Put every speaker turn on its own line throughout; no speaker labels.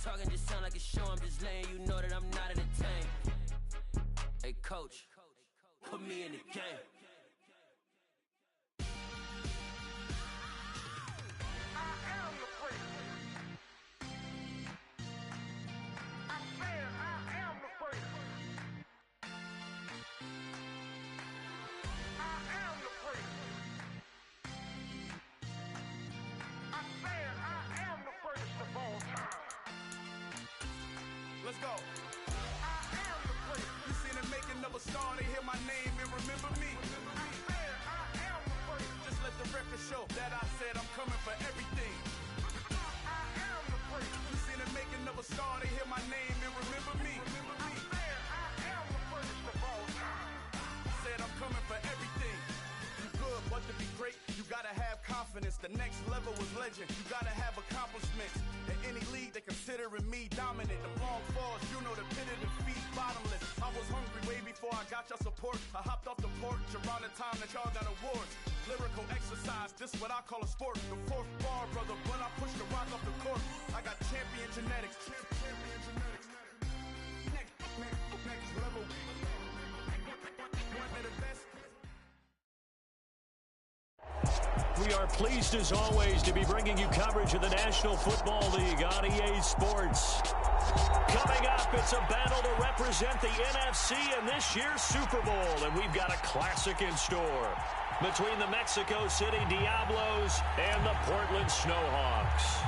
Talking just sound like a show, I'm just letting you know that I'm not entertained. Hey coach, put me in the game.
Let's go. You seen the making of a star, they hear my name and remember me. Just let the record show that I said I'm coming for everything. You seen the making of a star, they hear my name and remember me. Said I'm coming for everything. You good, but to be great, you gotta have confidence. The next level was legend. You gotta have accomplishments. In any league, they considering me dominant. The long falls, you know the pit of defeat, bottomless. I was hungry way before I got your support. I hopped off the porch around the time that y'all got awards. Lyrical exercise, this what I call a sport. The fourth bar, brother, when I push the rock off the court. I got champion genetics. Next level. One of the best.
We are pleased, as always, to be bringing you coverage of the National Football League on EA Sports. Coming up, it's a battle to represent the NFC in this year's Super Bowl, and we've got a classic in store between the Mexico City Diablos and the Portland Snowhawks.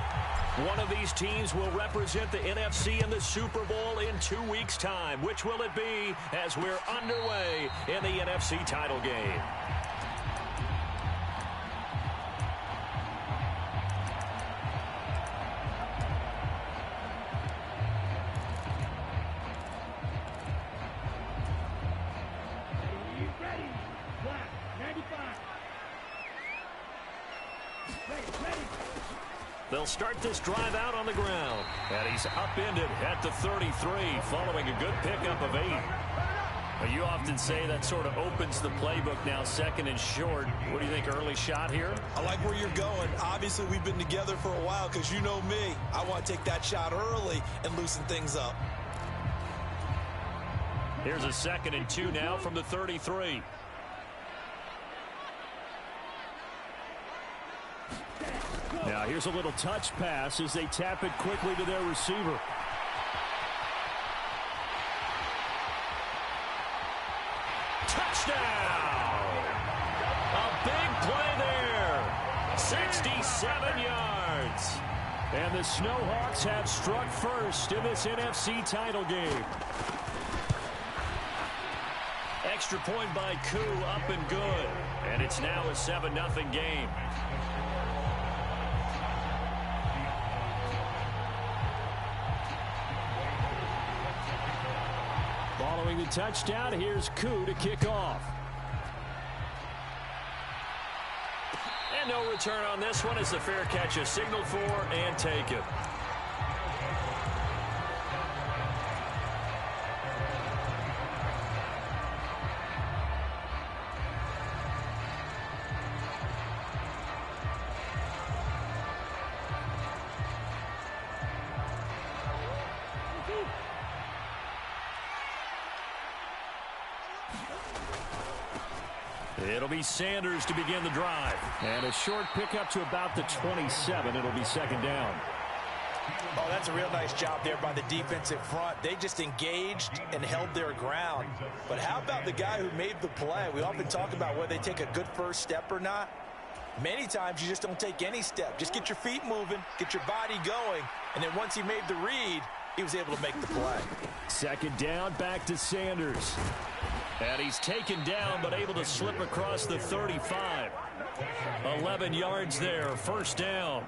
One of these teams will represent the NFC in the Super Bowl in 2 weeks' time. Which will it be as we're underway in the NFC title game? They'll start this drive out on the ground. And he's upended at the 33 following a good pickup of 8. Now, you often say that sort of opens the playbook now, second and short. What do you think, early shot here?
I like where you're going. Obviously, we've been together for a while because you know me. I want to take that shot early and loosen things up.
Here's a 2nd and 2 now from the 33. Now here's a little touch pass as they tap it quickly to their receiver. Touchdown! A big play there. 67 yards. And the Snowhawks have struck first in this NFC title game. Extra point by Koo, up and good. And it's now a 7-0 game. Following the touchdown, here's Koo to kick off. And no return on this one as the fair catch is signaled for and taken. It'll be Sanders to begin the drive. And a short pickup to about the 27. It'll be 2nd down.
Oh, that's a real nice job there by the defensive front. They just engaged and held their ground. But how about the guy who made the play? We often talk about whether they take a good first step or not. Many times you just don't take any step. Just get your feet moving, get your body going, and then once he made the read, he was able to make the play.
2nd down, back to Sanders. And he's taken down, but able to slip across the 35. 11 yards there, 1st down.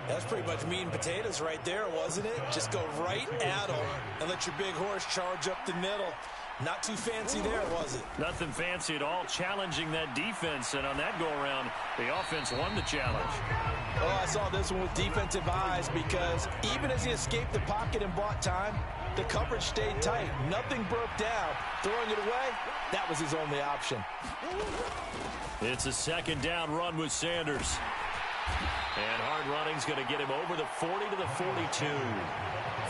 That's pretty much meat and potatoes right there, wasn't it? Just go right at him and let your big horse charge up the middle. Not too fancy there, was it?
Nothing fancy at all, challenging that defense. And on that go-around, the offense won the challenge.
Oh, I saw this one with defensive eyes because even as he escaped the pocket and bought time, the coverage stayed tight. Nothing broke down. Throwing it away, that was his only option.
It's a 2nd down run with Sanders. And hard running's going to get him over the 40 to the 42.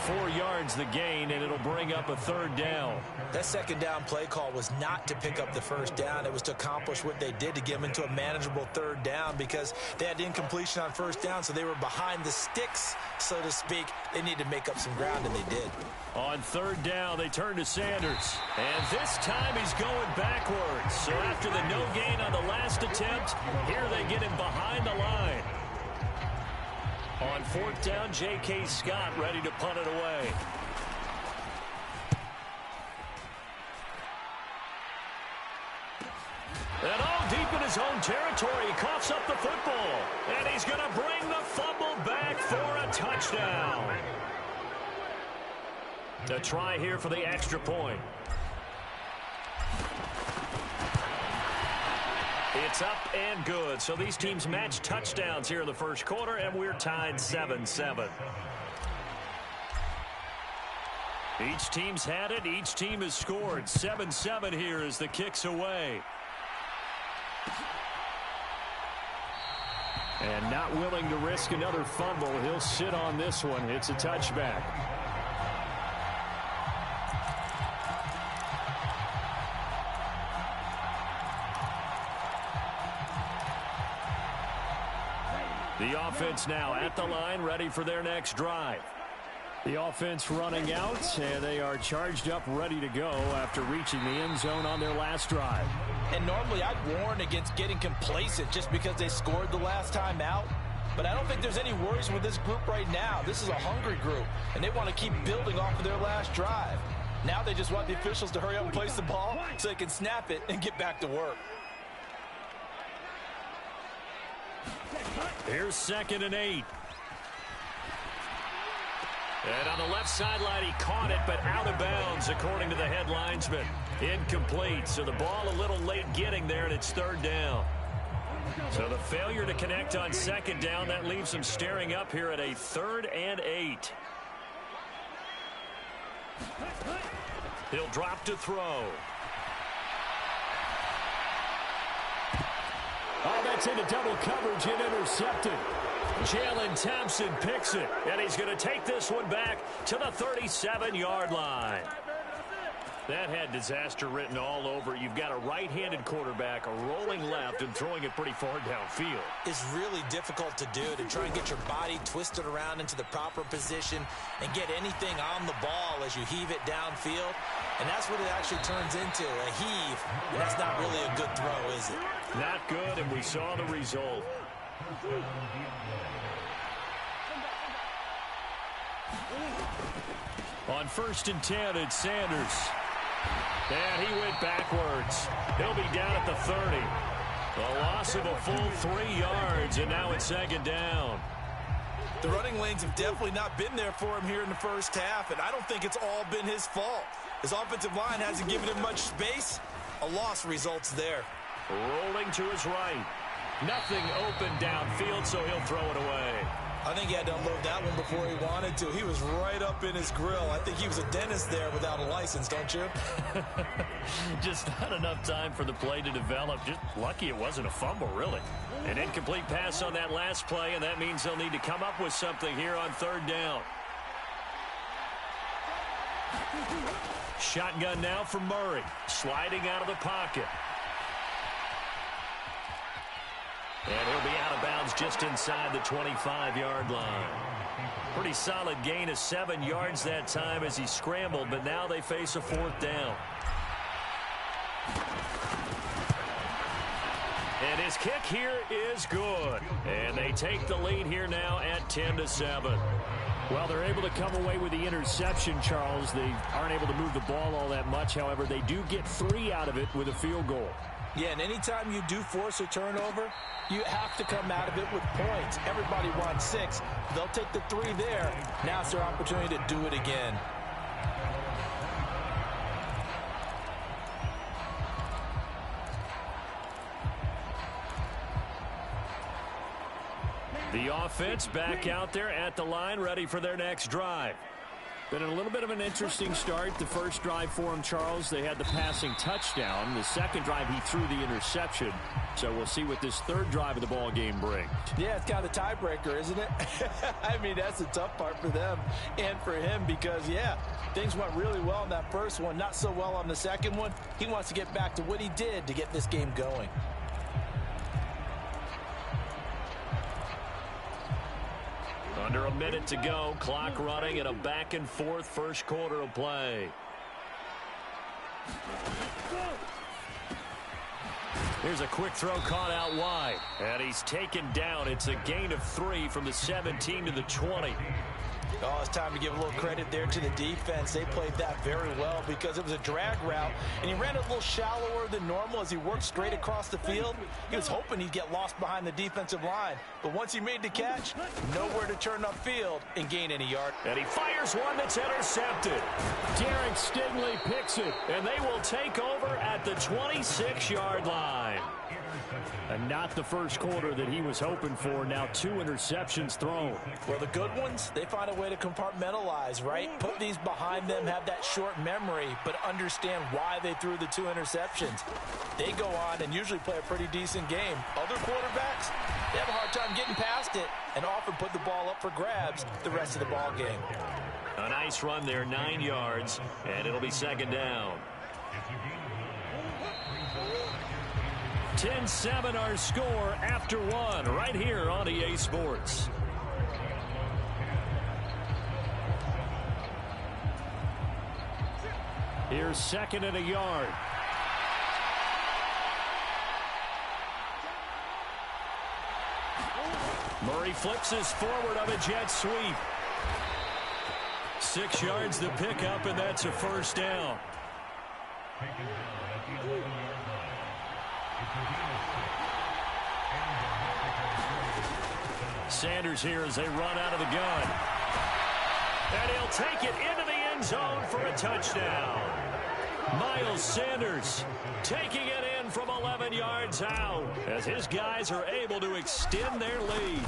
4 yards the gain, and it'll bring up a third down.
That second down play call was not to pick up the first down. It was to accomplish what they did, to get them into a manageable third down, because they had incompletion on first down, so they were behind the sticks, so to speak. They needed to make up some ground, and they did.
On third down, they turn to Sanders. And this time he's going backwards. So after the no gain on the last attempt, here they get him behind the line. On fourth down, J.K. Scott ready to punt it away. And all deep in his own territory, he coughs up the football. And he's going to bring the fumble back for a touchdown. A try here for the extra point. It's up and good. So these teams match touchdowns here in the first quarter, and we're tied 7-7. Each team's had it. Each team has scored. 7-7 here as the kick's away. And not willing to risk another fumble. He'll sit on this one. It's a touchback. The offense now at the line, ready for their next drive. The offense running out, and they are charged up, ready to go after reaching the end zone on their last drive.
And normally I'd warn against getting complacent just because they scored the last time out. But I don't think there's any worries with this group right now. This is a hungry group, and they want to keep building off of their last drive. Now they just want the officials to hurry up and place the ball so they can snap it and get back to work.
Here's 2nd and 8. And on the left sideline, he caught it, but out of bounds, according to the head linesman. Incomplete, so the ball a little late getting there, and it's 3rd down. So the failure to connect on 2nd down, that leaves him staring up here at a 3rd and 8. He'll drop to throw. Oh, that's into double coverage and intercepted. Jalen Thompson picks it, and he's going to take this one back to the 37-yard line. That had disaster written all over. You've got a right-handed quarterback, a rolling left, and throwing it pretty far downfield.
It's really difficult to do, to try and get your body twisted around into the proper position and get anything on the ball as you heave it downfield. And that's what it actually turns into, a heave. And that's not really a good throw, is it?
Not good, and we saw the result. On 1st and 10, it's Sanders. And he went backwards. He'll be down at the 30. A loss of a full 3 yards, and now it's 2nd down.
The running lanes have definitely not been there for him here in the first half, and I don't think it's all been his fault. His offensive line hasn't given him much space. A loss results there.
Rolling to his right. Nothing open downfield, so he'll throw it away.
I think he had to unload that one before he wanted to. He was right up in his grill. I think he was a dentist there without a license, don't you?
Just not enough time for the play to develop. Just lucky it wasn't a fumble, really. An incomplete pass on that last play, and that means they'll need to come up with something here on 3rd down. Shotgun now for Murray, sliding out of the pocket. And he'll be out of bounds just inside the 25-yard line. Pretty solid gain of 7 yards that time as he scrambled, but now they face a 4th down. And his kick here is good. And they take the lead here now at 10-7. Well, they're able to come away with the interception, Charles. They aren't able to move the ball all that much. However, they do get 3 out of it with a field goal.
Yeah, and anytime you do force a turnover, you have to come out of it with points. Everybody wants 6. They'll take the 3 there. Now it's their opportunity to do it again.
The offense back out there at the line, ready for their next drive. Been a little bit of an interesting start. The first drive for him, Charles, they had the passing touchdown. The second drive, he threw the interception. So we'll see what this third drive of the ball game brings.
Yeah, it's kind of the tiebreaker, isn't it? I mean, that's the tough part for them and for him because, yeah, things went really well in that first one, not so well on the second one. He wants to get back to what he did to get this game going.
Under a minute to go, clock running, and a back-and-forth first quarter of play. Here's a quick throw caught out wide, and he's taken down. It's a gain of 3 from the 17 to the 20.
Oh, it's time to give a little credit there to the defense. They played that very well because it was a drag route, and he ran a little shallower than normal as he worked straight across the field. He was hoping he'd get lost behind the defensive line, but once he made the catch, nowhere to turn upfield and gain any yard.
And he fires one that's intercepted. Derek Stingley picks it, and they will take over at the 26-yard line. And not the first quarter that he was hoping for. Now 2 interceptions thrown.
Well, the good ones, they find a way to compartmentalize, right? Put these behind them, have that short memory, but understand why they threw the 2 interceptions. They go on and usually play a pretty decent game. Other quarterbacks, they have a hard time getting past it and often put the ball up for grabs the rest of the ball game.
A nice run there, 9 yards, and it'll be second down. 10-7 our score after 1 right here on EA Sports. Here's second and a yard. Murray flips his forward of a jet sweep. 6 yards the pickup, and that's a first down. Sanders here as they run out of the gun. And he'll take it into the end zone for a touchdown. Miles Sanders taking it in from 11 yards out as his guys are able to extend their lead.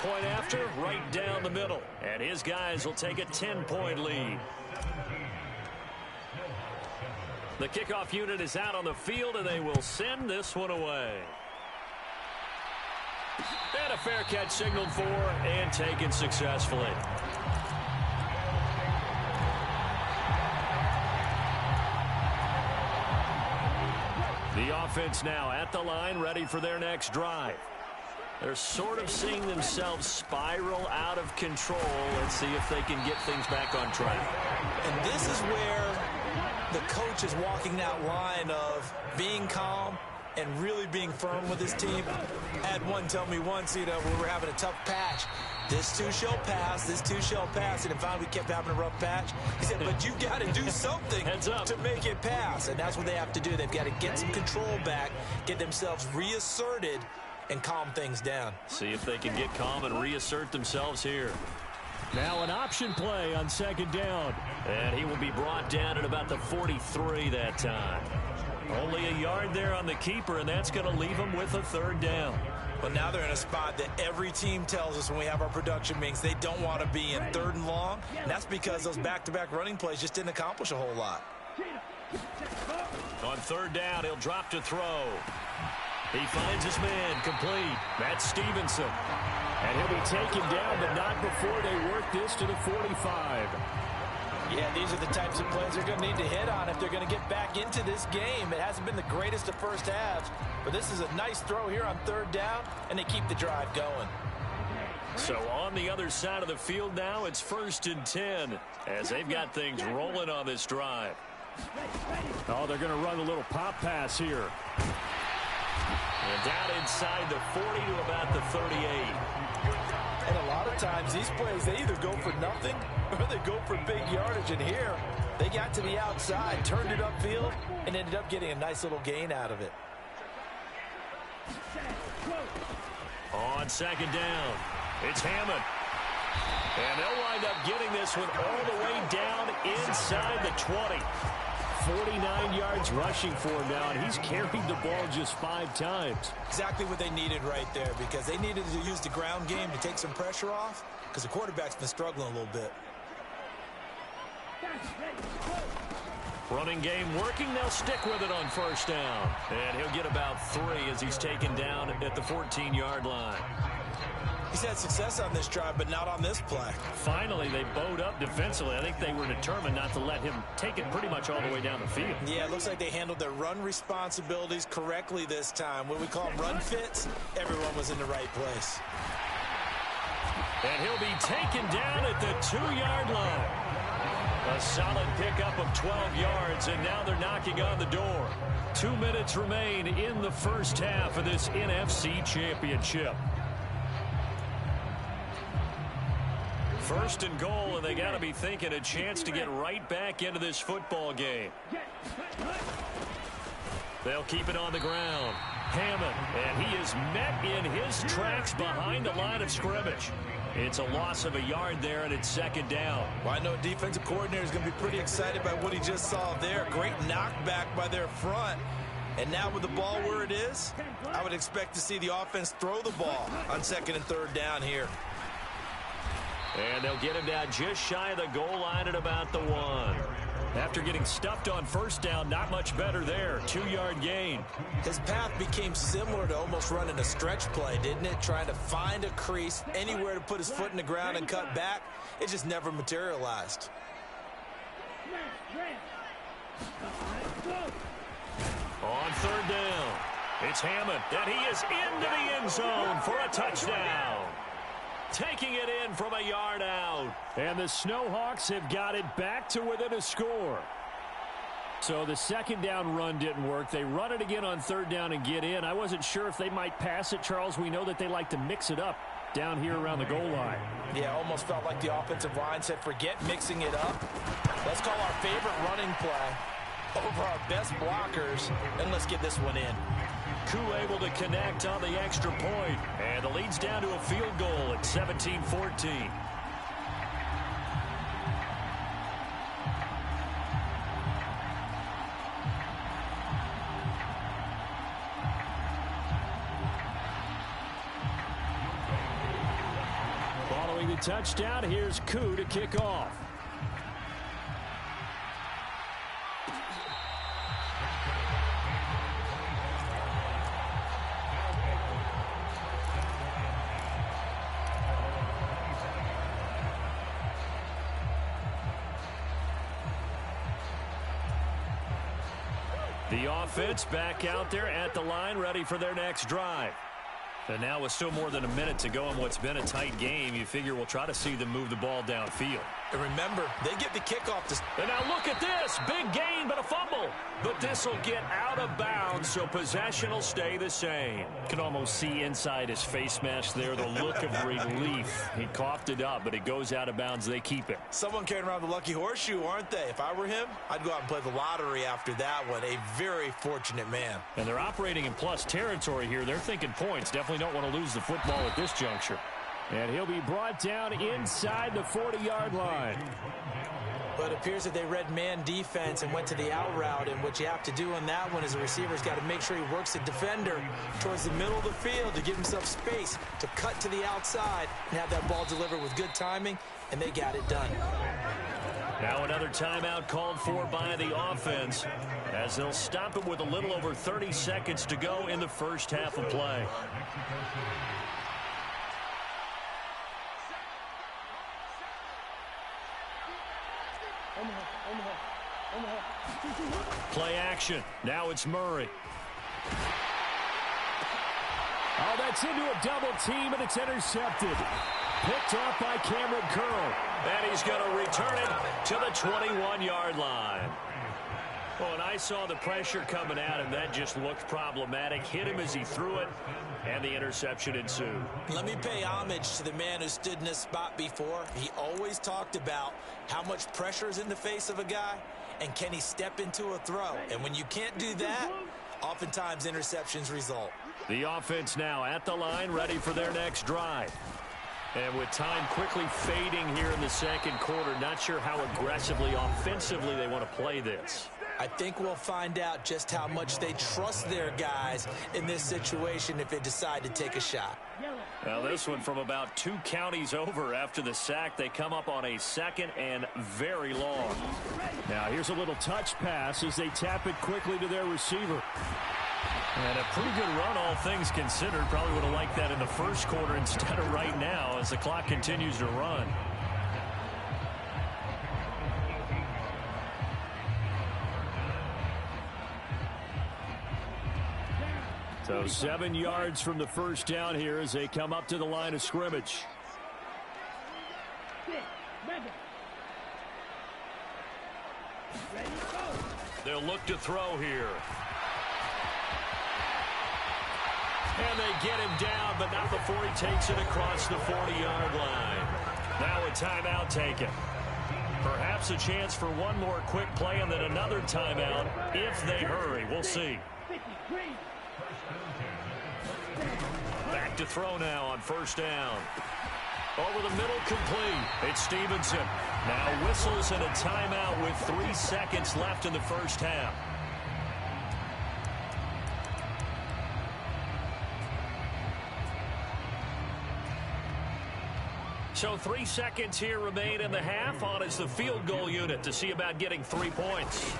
Point after, right down the middle. And his guys will take a 10-point lead. The kickoff unit is out on the field, and they will send this one away. And a fair catch signaled for and taken successfully. The offense now at the line, ready for their next drive. They're sort of seeing themselves spiral out of control. Let's see if they can get things back on track.
And this is where the coach is walking that line of being calm and really being firm with his team. I had one tell me once, we were having a tough patch. This too shall pass, this too shall pass. And finally we kept having a rough patch. He said, but you got to do something to make it pass. And that's what they have to do. They've got to get some control back, get themselves reasserted, and calm things down.
See if they can get calm and reassert themselves here. Now an option play on second down. And he will be brought down at about the 43 that time. Only a yard there on the keeper, and that's going to leave him with a third down.
Well, now they're in a spot that every team tells us when we have our production meetings they don't want to be in, third and long. And that's because those back-to-back running plays just didn't accomplish a whole lot.
On third down, he'll drop to throw. He finds his man complete. That's Stevenson. And he'll be taken down, but not before they work this to the 45.
Yeah, these are the types of plays they're going to need to hit on if they're going to get back into this game. It hasn't been the greatest of first halves, but this is a nice throw here on third down, and they keep the drive going.
So on the other side of the field now, it's 1st and 10 as they've got things rolling on this drive. Oh, they're going to run a little pop pass here. And down inside the 40 to about the 38.
And a lot of times these plays, they either go for nothing or they go for big yardage. And here, they got to the outside, turned it upfield, and ended up getting a nice little gain out of it.
On second down, it's Hammond. And they'll wind up getting this one all the way down inside the 20. 49 yards rushing for him now, and he's carried the ball just 5 times.
Exactly what they needed right there, because they needed to use the ground game to take some pressure off, because the quarterback's been struggling a little bit.
Running game working. They'll stick with it on first down. And he'll get about 3 as he's taken down at the 14-yard line.
He's had success on this drive, but not on this play.
Finally, they bowed up defensively. I think they were determined not to let him take it pretty much all the way down the field.
Yeah, it looks like they handled their run responsibilities correctly this time. What we call them run fits, everyone was in the right place.
And he'll be taken down at the 2-yard line. A solid pickup of 12 yards, and now they're knocking on the door. 2 minutes remain in the first half of this NFC Championship. First and goal, and they got to be thinking a chance to get right back into this football game. They'll keep it on the ground. Hammond, and he is met in his tracks behind the line of scrimmage. It's a loss of a yard there, and it's second down.
Well, I know a defensive coordinator is going to be pretty excited by what he just saw there. Great knockback by their front. And now with the ball where it is, I would expect to see the offense throw the ball on second and third down here.
And they'll get him down just shy of the goal line at about the 1. After getting stuffed on first down, not much better there. 2-yard gain.
His path became similar to almost running a stretch play, didn't it? Trying to find a crease, anywhere to put his foot in the ground and cut back. It just never materialized.
On third down, it's Hammond, and he is into the end zone for a touchdown. Taking it in from a yard out. And the Snowhawks have got it back to within a score. So the second down run didn't work. They run it again on third down and get in. I wasn't sure if they might pass it, Charles. We know that they like to mix it up down here around the goal line.
Yeah, almost felt like the offensive line said, forget mixing it up. Let's call our favorite running play over our best blockers, and let's get this one in.
Koo able to connect on the extra point, and the lead's down to a field goal at 17-14. Following the touchdown, here's Koo to kick off. The offense back out there at the line, ready for their next drive. And now with still more than a minute to go in what's been a tight game, you figure we'll try to see them move the ball downfield.
And remember, they get the kickoff to...
And now look at this. Big gain, but a fumble. But this will get out of bounds, so possession will stay the same. You can almost see inside his face mask there the look of relief. He coughed it up, but it goes out of bounds. They keep it.
Someone carrying around the lucky horseshoe, aren't they? If I were him, I'd go out and play the lottery after that one. A very fortunate man.
And they're operating in plus territory here. They're thinking points. Definitely don't want to lose the football at this juncture. And he'll be brought down inside the 40-yard line.
But it appears that they read man defense and went to the out route. And what you have to do on that one is the receiver's got to make sure he works the defender towards the middle of the field to give himself space to cut to the outside and have that ball delivered with good timing, and they got it done.
Now another timeout called for by the offense as they'll stop it with a little over 30 seconds to go in the first half of play. Play action. Now it's Murray. Oh, that's into a double team, and it's intercepted. Picked off by Cameron Curl. And he's going to return it to the 21-yard line. Well, and I saw the pressure coming at him. That just looked problematic. Hit him as he threw it, and the interception ensued.
Let me pay homage to the man who stood in this spot before. He always talked about how much pressure is in the face of a guy, and can he step into a throw. And when you can't do that, oftentimes interceptions result.
The offense now at the line, ready for their next drive. And with time quickly fading here in the second quarter, not sure how aggressively, offensively they want to play this.
I think we'll find out just how much they trust their guys in this situation if they decide to take a shot.
Now this one from about 2 counties over after the sack. They come up on a 2nd and very long.
Now here's a little touch pass as they tap it quickly to their receiver.
And a pretty good run, all things considered. Probably would have liked that in the first quarter instead of right now as the clock continues to run. So 7 yards from the first down here as they come up to the line of scrimmage. They'll look to throw here. And they get him down, but not before he takes it across the 40-yard line. Now a timeout taken. Perhaps a chance for one more quick play and then another timeout if they hurry. We'll see. Back to throw now on first down. Over the middle, complete. It's Stevenson. Now whistles and a timeout with 3 seconds left in the first half. So 3 seconds here remain in the half. On is the field goal unit to see about getting 3 points.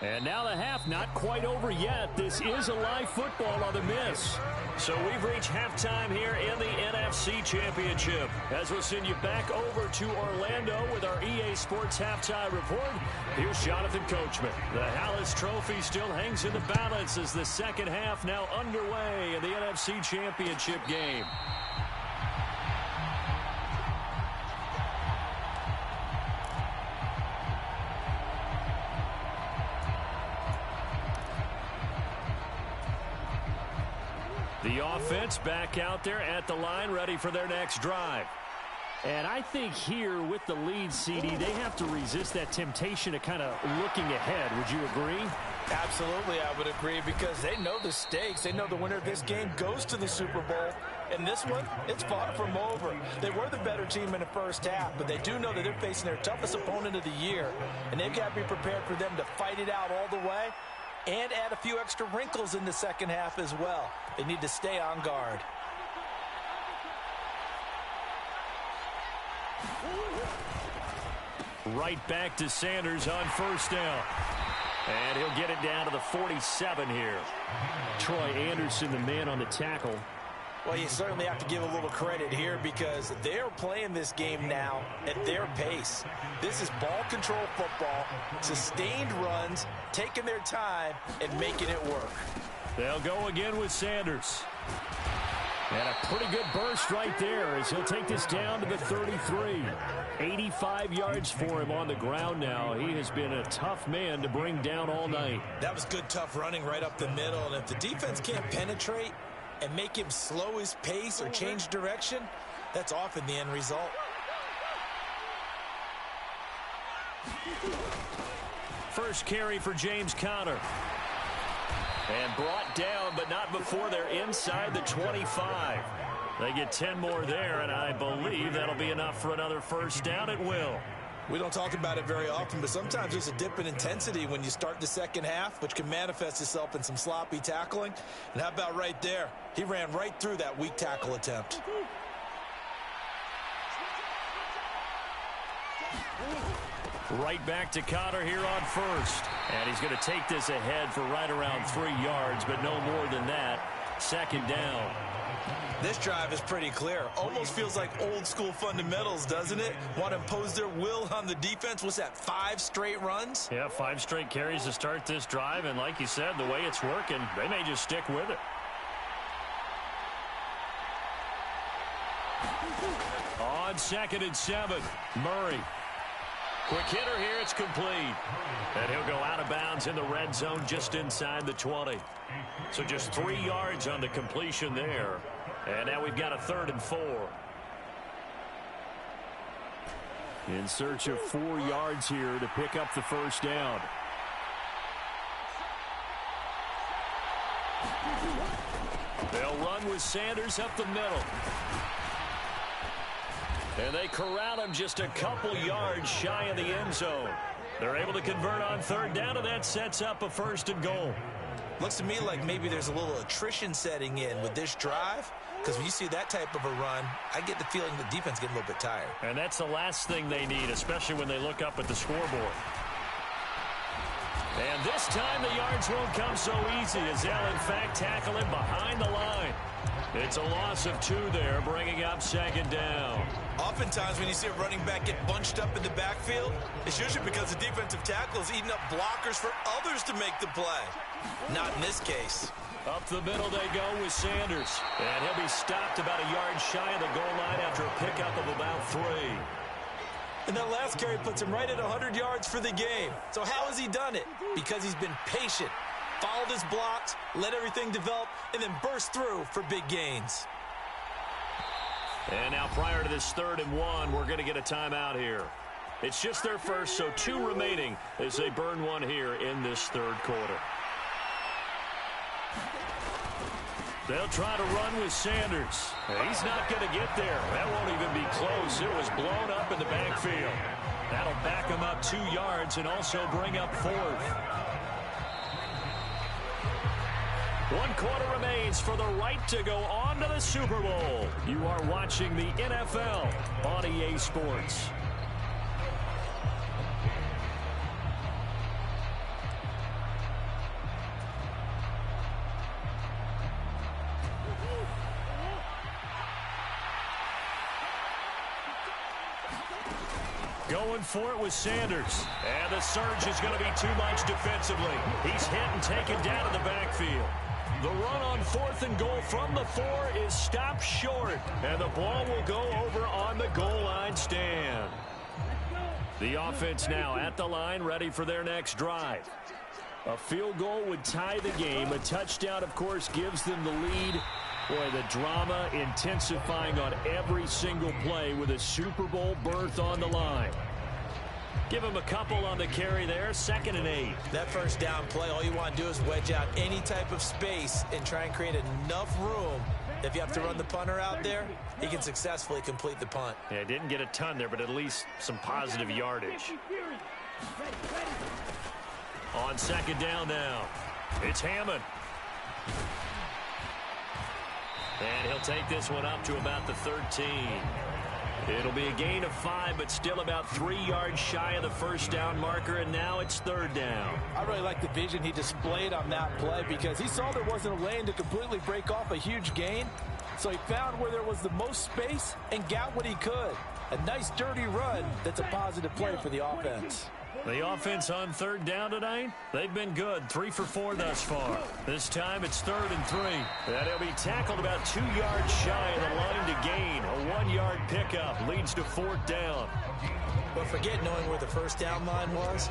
And now the half not quite over yet. This is a live football on the miss.
So we've reached halftime here in the NFC Championship. As we'll send you back over to Orlando with our EA Sports Halftime Report, here's Jonathan Coachman. The Hallis Trophy still hangs in the balance as the second half now underway in the NFC Championship game. The offense back out there at the line, ready for their next drive.
And I think here with the lead, CD, they have to resist that temptation of kind of looking ahead. Would you agree?
Absolutely, I would agree, because they know the stakes. They know the winner of this game goes to the Super Bowl. And this one, it's far from over. They were the better team in the first half, but they do know that they're facing their toughest opponent of the year. And they've got to be prepared for them to fight it out all the way and add a few extra wrinkles in the second half as well. They need to stay on guard.
Right back to Sanders on first down. And he'll get it down to the 47 here.
Troy Anderson, the man on the tackle.
Well, you certainly have to give a little credit here because they're playing this game now at their pace. This is ball control football, sustained runs, taking their time, and making it work.
They'll go again with Sanders.
And a pretty good burst right there as he'll take this down to the 33. 85 yards for him on the ground now. He has been a tough man to bring down all night.
That was good, tough running right up the middle. And if the defense can't penetrate and make him slow his pace or change direction, that's often the end result.
First carry for James Conner. And brought down, but not before they're inside the 25. They get 10 more there, and I believe that'll be enough for another first down at will.
We don't talk about it very often, but sometimes there's a dip in intensity when you start the second half, which can manifest itself in some sloppy tackling. And how about right there? He ran right through that weak tackle attempt.
Right back to Conner here on first. And he's going to take this ahead for right around 3 yards, but no more than that. Second down.
This drive is pretty clear. Almost feels like old school fundamentals, doesn't it? Want to impose their will on the defense. What's that, 5 straight runs?
Yeah, 5 straight carries to start this drive. And like you said, the way it's working, they may just stick with it. On 2nd and 7, Murray. Quick hitter here, it's complete. And he'll go out of bounds in the red zone just inside the 20. So just 3 yards on the completion there. And now we've got a 3rd and 4.
In search of 4 yards here to pick up the first down.
They'll run with Sanders up the middle. And they corral him just a couple yards shy of the end zone. They're able to convert on third down, and that sets up a 1st and goal.
Looks to me like maybe there's a little attrition setting in with this drive, because when you see that type of a run, I get the feeling the defense getting a little bit tired.
And that's the last thing they need, especially when they look up at the scoreboard. And this time the yards won't come so easy as they'll, in fact, tackle him behind the line. It's a loss of 2 there, bringing up 2nd down.
Oftentimes when you see a running back get bunched up in the backfield, it's usually because the defensive tackle is eating up blockers for others to make the play. Not in this case.
Up the middle they go with Sanders. And he'll be stopped about a yard shy of the goal line after a pickup of about 3.
And that last carry puts him right at 100 yards for the game. So how has he done it? Because he's been patient, followed his blocks, let everything develop, and then burst through for big gains.
And now prior to this 3rd and 1, we're going to get a timeout here. It's just their first, so 2 remaining as they burn one here in this 3rd quarter. They'll try to run with Sanders. He's not going to get there. That won't even be close. It was blown up in the backfield. That'll back him up 2 yards and also bring up 4th. 1 quarter remains for the right to go on to the Super Bowl. You are watching the NFL on EA Sports. Going for it with Sanders. And the surge is going to be too much defensively. He's hit and taken down in the backfield. The run on 4th and goal from the 4 is stopped short. And the ball will go over on the goal line stand. The offense now at the line, ready for their next drive. A field goal would tie the game. A touchdown, of course, gives them the lead. Boy, the drama intensifying on every single play with a Super Bowl berth on the line. Give him a couple on the carry there, 2nd and 8.
That first down play, all you want to do is wedge out any type of space and try and create enough room. If you have to run the punter out there, he can successfully complete the punt.
Yeah, didn't get a ton there, but at least some positive yardage. On 2nd down now, it's Hammond. And he'll take this one up to about the 13. It'll be a gain of 5, but still about 3 yards shy of the first down marker, and now it's 3rd down.
I really like the vision he displayed on that play because he saw there wasn't a lane to completely break off a huge gain. So he found where there was the most space and got what he could. A nice dirty run that's a positive play for the offense.
The offense on 3rd down tonight, they've been good. 3 for 4 thus far. This time it's 3rd and 3. And he'll be tackled about 2 yards shy of the line to gain. A 1-yard pickup leads to 4th down.
But forget knowing where the first down line was.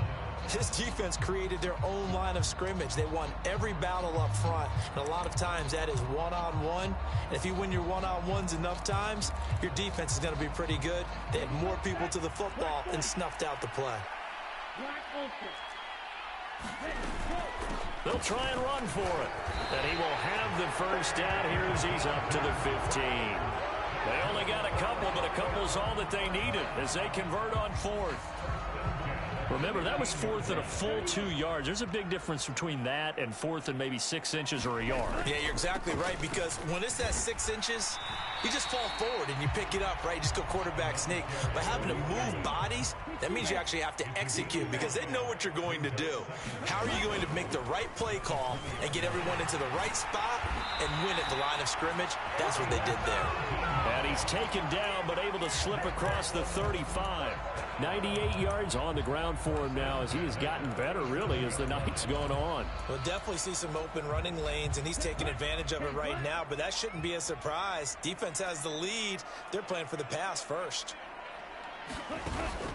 This defense created their own line of scrimmage. They won every battle up front. And a lot of times that is one-on-one. And if you win your one-on-ones enough times, your defense is going to be pretty good. They had more people to the football and snuffed out the play.
They'll try and run for it. And he will have the first down here as he's up to the 15. They only got a couple, but a couple's all that they needed as they convert on 4th. Remember, that was 4th and a full 2 yards. There's a big difference between that and 4th and maybe 6 inches or a yard.
Yeah, you're exactly right, because when it's at 6 inches, you just fall forward and you pick it up, right? You just go quarterback sneak. But having to move bodies, that means you actually have to execute because they know what you're going to do. How are you going to make the right play call and get everyone into the right spot and win at the line of scrimmage? That's what they did there.
And he's taken down but able to slip across the 35. 98 yards on the ground for him now as he has gotten better, really, as the night's gone on.
We'll definitely see some open running lanes, and he's taking advantage of it right now, but that shouldn't be a surprise. Defense has the lead. They're playing for the pass first.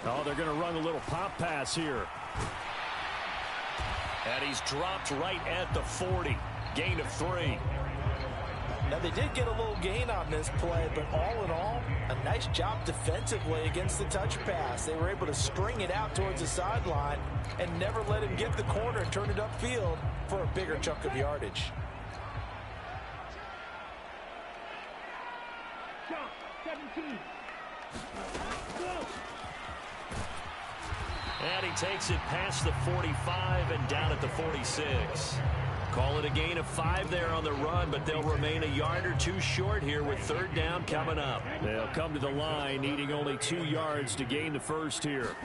Oh, they're going to run a little pop pass here. And he's dropped right at the 40. Gain of 3.
Now, they did get a little gain on this play, but all in all, a nice job defensively against the touch pass. They were able to string it out towards the sideline and never let him get the corner and turn it upfield for a bigger chunk of yardage.
And he takes it past the 45 and down at the 46. Call it a gain of 5 there on the run, but they'll remain a yard or two short here with third down coming up.
They'll come to the line needing only 2 yards to gain the first here.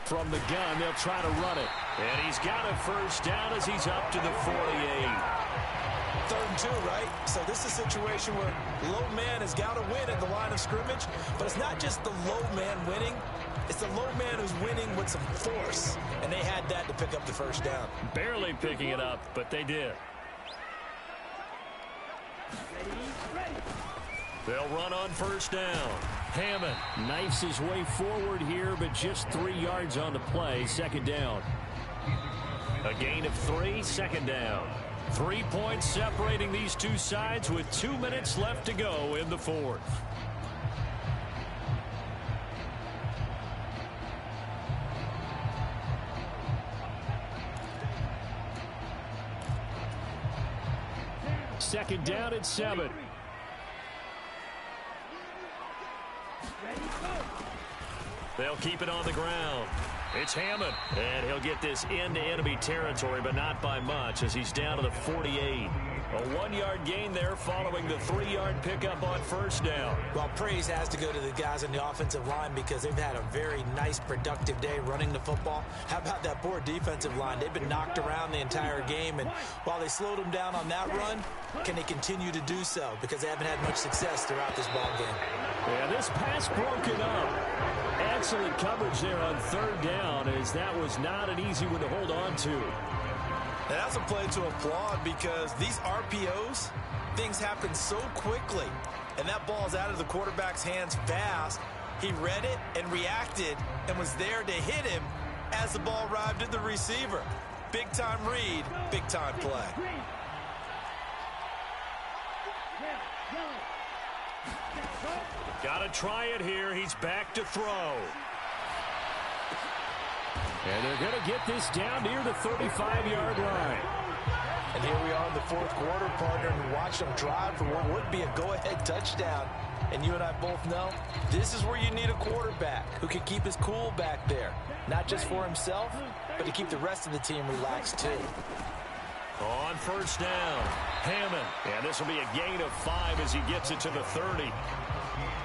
From the gun, they'll try to run it.
And he's got a first down as he's up to the 48.
3rd and 2, right? So this is a situation where low man has got to win at the line of scrimmage, but it's not just the low man winning. It's the low man who's winning with some force, and they had that to pick up the first down.
Barely picking it up, but they did.
They'll run on first down.
Hammond knifes his way forward here, but just 3 yards on the play. Second down.
A gain of 3, second down. 3 points separating these two sides with 2 minutes left to go in the fourth.
Second down at 7.
They'll keep it on the ground. It's Hammond, and he'll get this into enemy territory, but not by much as he's down to the 48. A 1-yard gain there following the 3-yard pickup on first down.
Well, praise has to go to the guys on the offensive line because they've had a very nice, productive day running the football. How about that poor defensive line? They've been knocked around the entire game, and while they slowed them down on that run, can they continue to do so? Because they haven't had much success throughout this ball game.
Yeah, this pass broken up. Excellent coverage there on third down, as that was not an easy one to hold on to.
And that's a play to applaud because these RPOs, things happen so quickly. And that ball's out of the quarterback's hands fast. He read it and reacted and was there to hit him as the ball arrived at the receiver. Big-time read, big-time play.
Got to try it here. He's back to throw.
And they're going to get this down near the 35-yard line.
And here we are in the fourth quarter, partner, and watch them drive for what would be a go-ahead touchdown. And you and I both know this is where you need a quarterback who can keep his cool back there. Not just for himself, but to keep the rest of the team relaxed too.
On first down, Hammond. And this will be a gain of 5 as he gets it to the 30.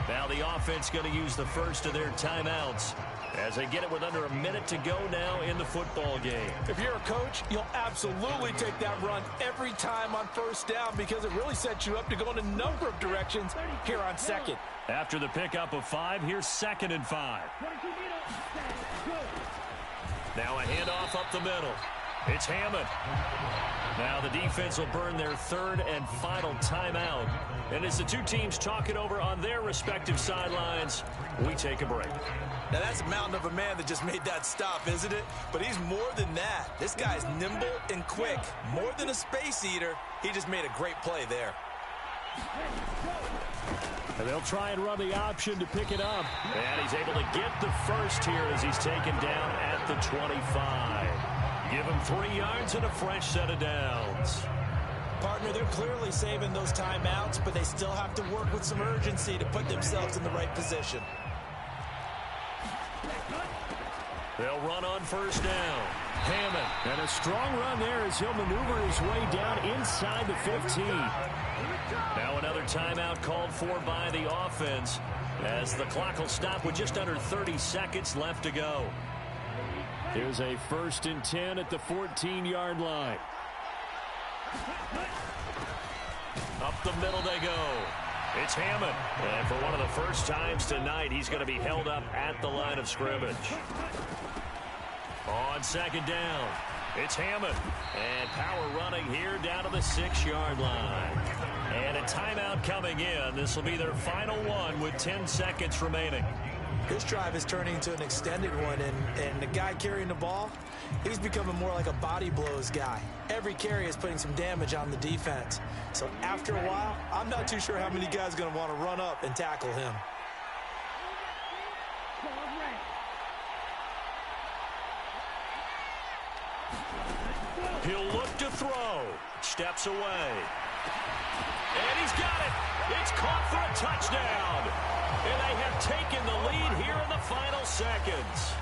Now the offense going to use the first of their timeouts as they get it with under a minute to go now in the football game.
If you're a coach, you'll absolutely take that run every time on first down because it really sets you up to go in a number of directions here on second.
After the pickup of 5, here's 2nd and 5. Now a handoff up the middle. It's Hammond. Now the defense will burn their 3rd and final timeout. And as the two teams talk it over on their respective sidelines, we take a break.
Now that's a mountain of a man that just made that stop, isn't it? But he's more than that. This guy's nimble and quick. More than a space eater, he just made a great play there.
And they'll try and run the option to pick it up.
And he's able to get the first here as he's taken down at the 25. Give him 3 yards and a fresh set of downs.
Partner, they're clearly saving those timeouts, but they still have to work with some urgency to put themselves in the right position.
They'll run on first down. Hammond.
And a strong run there as he'll maneuver his way down inside the 15.
Now another timeout called for by the offense as the clock will stop with just under 30 seconds left to go.
Here's a 1st and 10 at the 14-yard line.
Up the middle they go. It's Hammond. And for one of the first times tonight, he's going to be held up at the line of scrimmage. On 2nd down, it's Hammond. And power running here down to the 6-yard line. And a timeout coming in. This will be their final one with 10 seconds remaining.
This drive is turning into an extended one, and the guy carrying the ball, he's becoming more like a body blows guy. Every carry is putting some damage on the defense. So after a while, I'm not too sure how many guys are going to want to run up and tackle him.
He'll look to throw. Steps away. And he's got it. It's caught for a touchdown. And they have taken the lead here in the final seconds.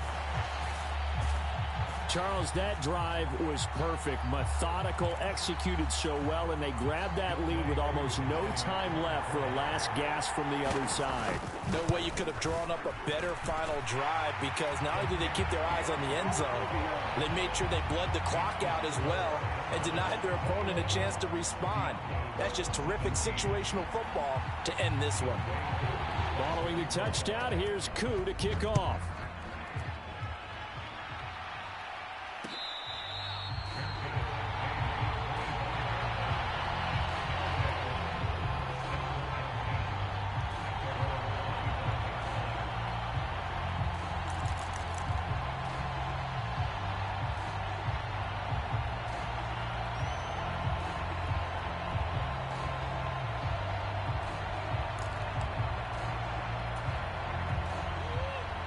Charles, that drive was perfect, methodical, executed so well, and they grabbed that lead with almost no time left for a last gasp from the other side.
No way you could have drawn up a better final drive, because not only did they keep their eyes on the end zone, they made sure they bled the clock out as well and denied their opponent a chance to respond. That's just terrific situational football to end this one.
Following the touchdown, here's Koo to kick off.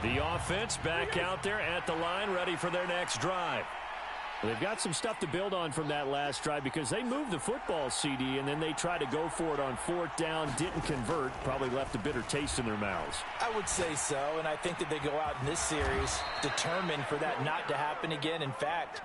The offense back out there at the line, ready for their next drive. They've got some stuff to build on from that last drive because they moved the football, CD, and then they tried to go for it on 4th down, didn't convert, probably left a bitter taste in their mouths.
I would say so, and I think that they go out in this series determined for that not to happen again. In fact,